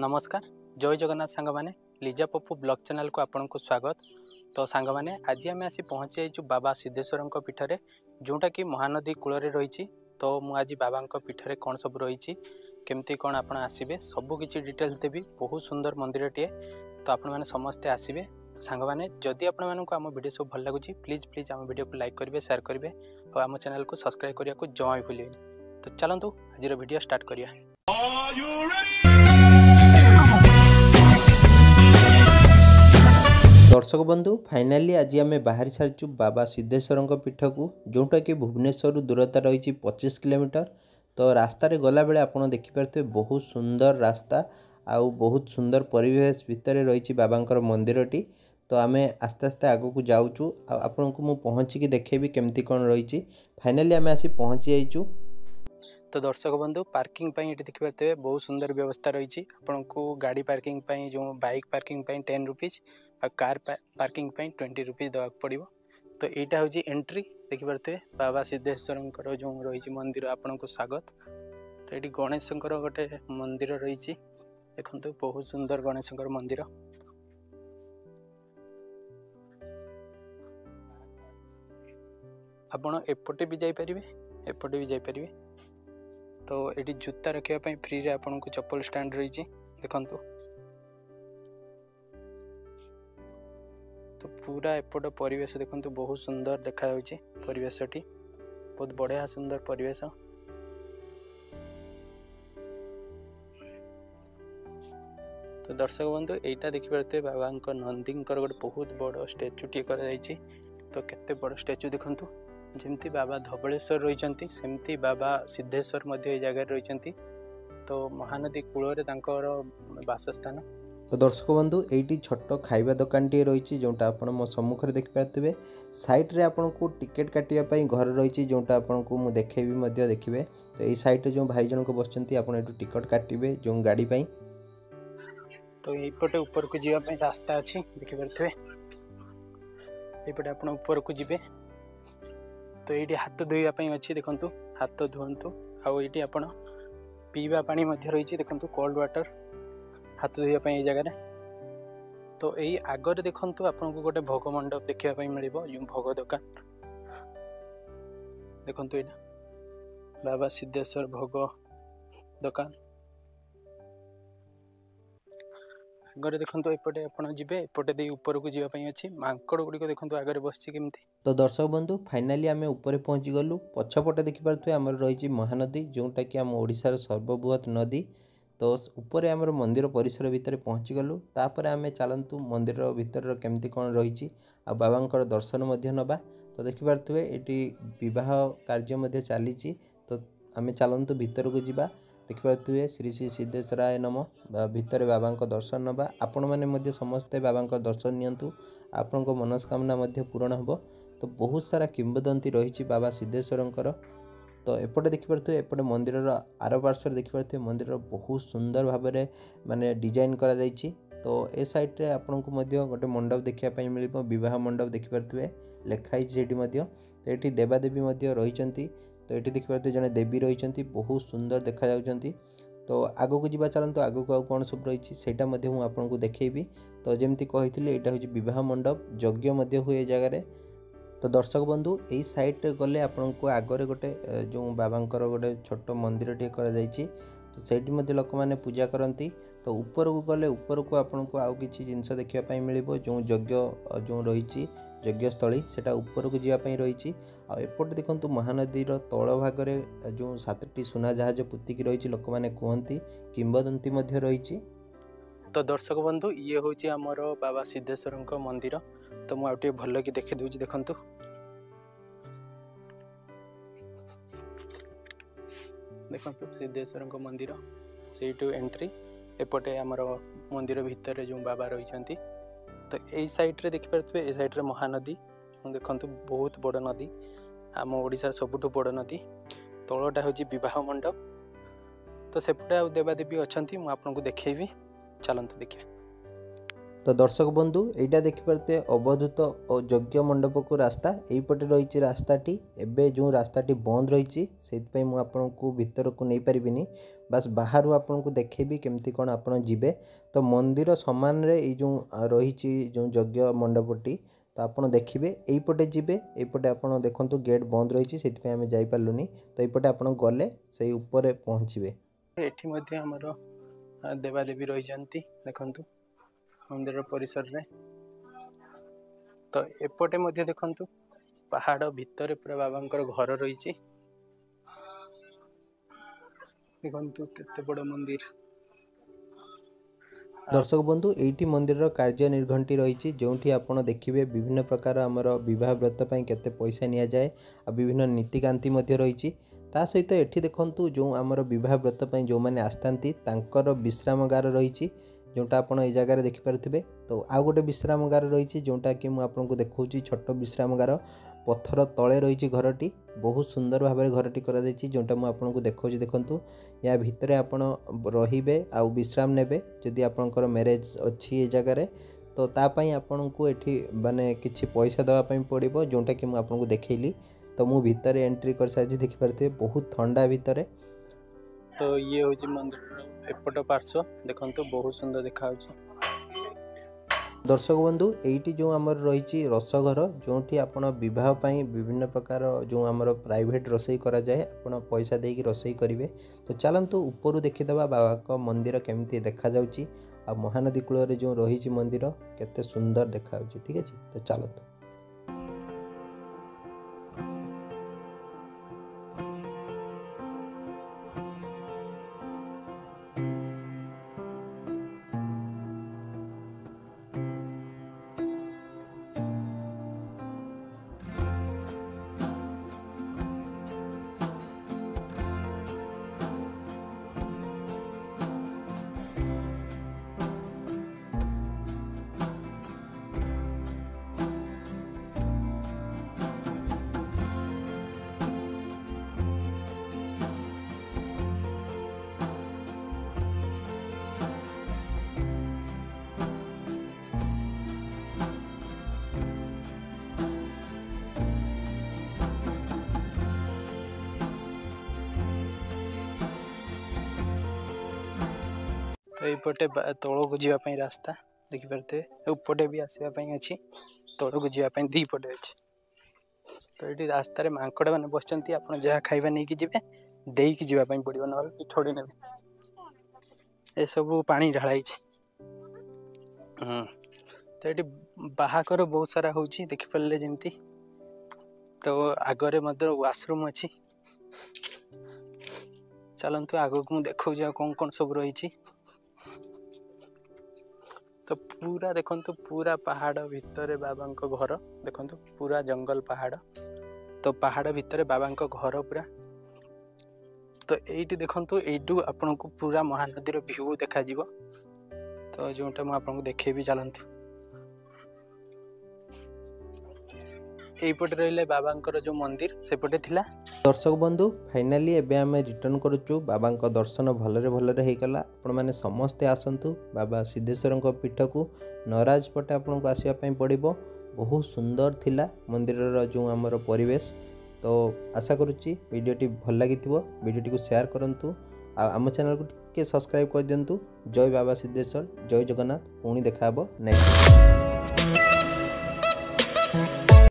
नमस्कार जय जगन्नाथ सांग मैंने लिजा पप्पू ब्लॉग चैनल को आपन को स्वागत। तो सांग मैंने आज आम आसी पहुँची जाइए बाबा सिद्धेश्वर पीठरे जोटा कि महानदी कूल रही। तो मुझे बाबा पीठरे कौन सब रही केमती कौन आप आसबे सबकि डिटेल्स देवी। बहुत सुंदर मंदिर टे तो आपण मैंने समस्ते आसबे। तो सांग मैंने जदि आम वीडियो सब भल लगुच प्लीज आम वीडियो को लाइक करेंगे शेयर करेंगे और आम चैनल को सब्सक्राइब करने को जमा भी भूलें। तो चलतु आज वीडियो स्टार्ट करिया। दर्शक बंधु फाइनाली आज आम बाहरी सारी बाबा सिद्धेश्वर पीठ को जोटा कि भुवनेश्वर दूरता रही 25 किलोमीटर। तो रास्तार गला बेले आप देखिपे बहुत सुंदर रास्ता आउ बहुत सुंदर परिवेश भितर रही बाबांकर मंदिरटी। तो आम आस्ते आस्ते आग को जाऊँ आपन को पहुँचिकी देखेबी केमती कौन रही। फाइनाली आम आसी पहुँची जाइचु। तो दर्शक बंधु पार्किंग ये देखिपे बहुत सुंदर व्यवस्था रही। आपन को गाड़ी पार्किंग जो बाइक पार्किंग 10 रुपीज और कार पार्किंग 20 रुपीज देवाक पड़ो। तो यहाँ हूँ एंट्री देखिपे बाबा सिद्धेश्वर जो रही मंदिर आपन को स्वागत। तो ये गणेश गोटे मंदिर रही देखो बहुत सुंदर गणेश मंदिर। आपण एपटे भी जापरें एपटे भी जापरें। तो ये जूता रखापी फ्री रे आपन को चप्पल स्टैंड रही देखु। तो पूरा एपट परिवेश देखु बहुत सुंदर देखा परिवेशटी बहुत बढ़िया सुंदर परिवेश। तो दर्शक बंधु यहाँ देखिपे बाबा नंदी गोटे बहुत बड़ स्टैचू टी कर। तो केते बड़ स्टैचू देखु जमती बाबा धबलेश्वर रही सेमती बाबा सिद्धेश्वर जगह रही। तो महानदी कूल बासस्थान। तो दर्शक बंधु ये छोट खाइबा दुकान टी रही जोटा आप मो सम्मुखें देखिपे। साइड रे आपन को टिकेट काटापी घर रही जोटा आपन को मुझे देखेबी देखिए। तो ये साइड जो भाई जन को बसचंती आप टिकट काटे जो गाड़ी पाई। तो यपटे ऊपर को जीवाई रास्ता अच्छी देखिपे ये आप ऊपर को जी। तो ये हाथ धोवाई अच्छी देखु हाथ धुंतु आईटी आप पीवा पानी रही देखु कोल्ड वाटर हाथ धोवाई ये जगह। तो यही आगर देखु आपन को गोटे भोग मंडप देखापी मिल भोग दुकान देखु यहाँ बाबा सिद्धेश्वर भोग दुकान आगे देखो। एपटे आप एपटे दे ऊपर को जीवाई अच्छी मांकड़ गुड़िक देखो आगे बसची केमती। तो दर्शक बंधु फाइनाली आम ऊपर पहुँची गलु। पछपटे देखिपे आम रही महानदी जोटा कि आम ओडिशार सर्वबृहत नदी। तो ऊपर आम मंदिर परिसर भितर पहुँची गलु। तापर आम चलतु मंदिर भितर केमती कौन रही आ बाबा दर्शन नवा। तो देखिपे ये बह कार्य चली। तो आम चलतु भितर को जीवा देखिपे श्री श्री सिद्धेश्वराय नम भितर बाबा दर्शन नवा। आपण मैंने समस्ते बाबा दर्शन नियंतु आपण मनस्कामना पूरण हम। तो बहुत सारा किंवदंती रही बाबा सिद्धेश्वर। तो एपटे देखिपे एपटे मंदिर आर पार्श्व देखिपे मंदिर बहुत सुंदर भाव में माने डिजाइन करा जाइछि। तो ए साइड रे आपन को गोटे मंडप देखापी मिल बह मंडप देखिपे लिखाई। तो ये देवादेवी रही। तो ये देखिए जड़े देवी रही बहुत सुंदर देखा जाउछंती। तो आग को जीवा चलते आग को कौन सब रही सेटा मुझे आपको देखेबी। तो जमती कही यहाँ हूँ बह मंडप यज्ञ हुए जगार। तो दर्शक बंधु यही साइड रे गले आपन को आगरे गोटे जो बाबांकर गोटे छोट मंदिर टे कर जाइछि। तो सेठी मध्ये लोक माने पूजा करती। तो ऊपर को गले ऊपर को आपन को आउ किछि जिंस देखिया मिलिबो जो यज्ञ जो रही यज्ञस्थली सेटा ऊपर को जीवाई रही। एपटे देखो महानदीर तल भागरे जो 7टी सुना जहाज पुतिकी रही लोक मैंने कहती किंवदंती रही। तो दर्शक बंधु ये हूँ आमर बाबा सिद्धेश्वर मंदिर। तो मुझे भल कि देखी दूसरी देखु देखु सिद्धेश्वर मंदिर से एंट्री एपटे आमर मंदिर भितर जो बाबा रही। तो यही साइड रे देखिपे ये साइड रे महानदी देखु बहुत बड़ नदी आम ओडिशार सबुठु बड़ नदी। तलटा हूँ बह मंडप। तो सेपटे आ देवादेवी अच्छा मुझे आपको देखेबी चलतु देखिए। तो दर्शक बंधु एटा देखिपारे अवधूत और यज्ञ मंडप को रास्ता यहीपटे रही रास्ताटी एबे जो रास्ताटी बंद रही से मुझे भितर को नहीं पारिनी बास बाहर आपन को देखेबी केमती कौन आप जीवे। तो मंदिर सामान रे जो रही जो यज्ञ मंडपटी तो आपड़ देखिए यहीपटे जीवे यहीपटे आपड़ देखु गेट बंद रही से आम जापरूनी तो यहीपटे आप गले से ऊपर पहुँचे। ये आमर देवादेवी रही देखु मंदिर परिसर रे। तो एपटे मध्य देखंतु पहाड़ भितर पूरा बाबांकर घर रही देखंतु केते बड़ मंदिर। दर्शक बंधु एटी मंदिर कार्य निर्घंटी रही जो आपड़ देखिए विभिन्न प्रकार आमर विवाह व्रत पर केते पैसा नि जाए आ विभिन्न नीतिकांति रही ता सहित एठी देखंतु जो आमर विवाह व्रत पर जो मैंने आसतांती तांकर विश्रामगार रही जोटा आप जगह देखिपे। तो आउ गोटे विश्रामगार रही जोटा कि मुझे देखा छोट विश्रामगार पत्थर तले रही घरटी बहुत सुंदर भाव में घरटी कर जोटा मुझे देखा देखु या भितर आपण रे आ विश्राम नेबे जदि आपणकर मैरेज अच्छी ये जगार तो तापाई आपन को एठी माने किछि पैसा देवाई पड़ो जोटा कि मुझे देखली। तो मु भितर एंट्री कर सारी देखिपे बहुत ठंडा भितर। तो ये हूँ मंदिर एपट पार्श्व देखो बहुत सुंदर देखा। दर्शक बंधु एटी जो आमर रही रसघर जो आपण विवाह पाई विभिन्न प्रकार जो आमर प्राइवेट रोसई करा जाए आपण पैसा देकी रोसई करेंगे। तो चलतु ऊपर देखीदबा बाबा का मंदिर केमती देखा जाउची आ महानदी कूल जो रही मंदिर केते सुंदर देखा। ठीक है तो चलतु। तो यपटे तौल को जावाई रास्ता देखिपे उपटे भी आसवाई अच्छी तौल को जावाई दी पटे अच्छी। तो ये रास्तार मांकड़ मैंने बस आप जहाँ खाଇବା नहीं कि देकी जावाई पड़ो ना छोड़ी ने ये सब पानी ढाई। तो ये बाहाकर बहुत सारा हो देखिपारे जमी। तो आगरे वाशरूम अच्छी चलतु आग को देखा कौन कौन सब रही। तो पूरा देखंतु पूरा पहाड़ भितर बाबा घर देखंतु पूरा जंगल पहाड़। तो पहाड़ भितर बाबा घर पूरा। तो ये देखंतु यू आपन को पूरा महानदी व्यू देखा। तो जोटा मुझे देखेबी चलतु यहीपटे रही बाबा जो मंदिर सेपटे थिला। दर्शक बंधु फाइनाली एबे आमे रिटर्न करूचु बाबा दर्शन भलरे भलरे होईगला। आपण माने समस्ते आसंतु बाबा सिद्धेश्वर पीठ को नराज पटे आपन को आसिया पई पड़िबो। बहुत सुंदर थिला मंदिर जो आमर परिवेश। तो आशा करुच्ची वीडियोटी भल लागिथिबो वीडियोटी को शेयर करंतु आम चैनल को टिके सब्सक्राइब कर दियंतु। जय बाबा सिद्धेश्वर जय जगन्नाथ। पुणी देखा नेक्स्ट।